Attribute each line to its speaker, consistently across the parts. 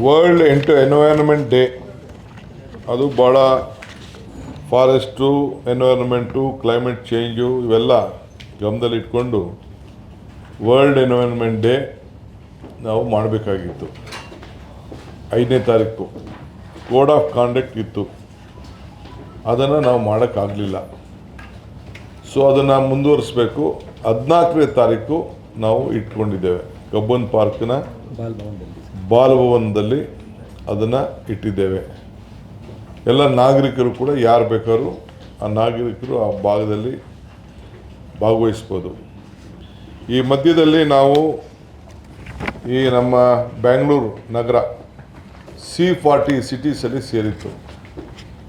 Speaker 1: World environment day ಅದು ಭಾಳ forest environment climate change ಇವೆಲ್ಲ ಗಮನದಲ್ಲಿಟ್ಕೊಂಡು ವರ್ಲ್ಡ್ ಎನ್ವೈರನ್ಮೆಂಟ್ ಡೇ ನಾವು ಮಾಡಬೇಕಾಗಿತ್ತು. 5ನೇ ತಾರೀಕು ಕೋಡ್ ಆಫ್ ಕಾಂಡಕ್ಟ್ ಇತ್ತು, ಅದನ್ನು ನಾವು ಮಾಡೋಕ್ಕಾಗಲಿಲ್ಲ. ಸೊ ಅದನ್ನು ಮುಂದುವರಿಸಬೇಕು. 14ನೇ ತಾರೀಕು ನಾವು ಇಟ್ಕೊಂಡಿದ್ದೇವೆ ಕಬ್ಬನ್ ಪಾರ್ಕ್ನ ಬಾಲಭವನದಲ್ಲಿ ಅದನ್ನು ಇಟ್ಟಿದ್ದೇವೆ. ಎಲ್ಲ ನಾಗರಿಕರು ಕೂಡ ಯಾರು ಬೇಕಾದ್ರೂ ಆ ನಾಗರಿಕರು ಆ ಭಾಗದಲ್ಲಿ ಭಾಗವಹಿಸ್ಬೋದು. ಈ ಮಧ್ಯದಲ್ಲಿ ನಾವು ಈ ನಮ್ಮ ಬೆಂಗಳೂರು ನಗರ C40 ಸಿಟೀಸಲ್ಲಿ ಸೇರಿತ್ತು.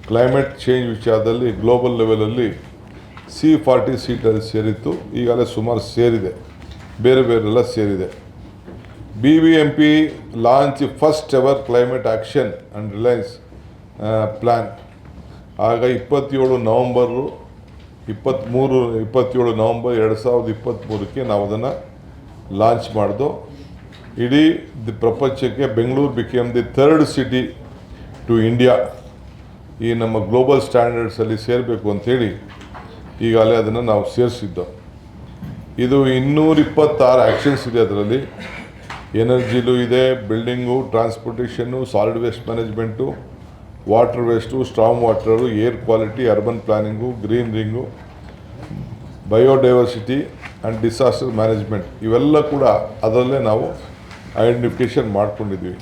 Speaker 1: ಕ್ಲೈಮೇಟ್ ಚೇಂಜ್ ವಿಚಾರದಲ್ಲಿ ಗ್ಲೋಬಲ್ ಲೆವೆಲಲ್ಲಿ C40 ಸೀಟಲ್ಲಿ ಸೇರಿತ್ತು. ಈಗಾಗಲೇ ಸುಮಾರು ಸೇರಿದೆ, ಬೇರೆ ಬೇರೆಲ್ಲ ಸೇರಿದೆ. BBMP launch first ever climate action and Reliance plan. ಆಗ 27 ನವಂಬರ್ 2023 ನಾವು ಅದನ್ನು ಲಾಂಚ್ ಮಾಡಿದೋ. ಇಡೀ ಪ್ರಪಂಚಕ್ಕೆ Bengaluru became the 3rd city to India. ಈ ನಮ್ಮ ಗ್ಲೋಬಲ್ ಸ್ಟ್ಯಾಂಡರ್ಡ್ಸಲ್ಲಿ ಸೇರಬೇಕು ಅಂಥೇಳಿ ಈಗಾಗಲೇ ಅದನ್ನು ನಾವು ಸೇರಿಸಿದ್ದು. ಇದು 226 ಆ್ಯಕ್ಷನ್ಸ್ ಇದೆ. ಅದರಲ್ಲಿ ಎನರ್ಜಿಲೂ ಇದೆ, building, ಟ್ರಾನ್ಸ್ಪೋರ್ಟೇಷನ್ನು, solid waste management, water waste, strong water, air quality, urban planning, green ring, biodiversity and disaster management ಇವೆಲ್ಲ ಕೂಡ ಅದರಲ್ಲೇ ನಾವು ಐಡೆಂಟಿಫಿಕೇಷನ್ ಮಾಡ್ಕೊಂಡಿದ್ವಿ.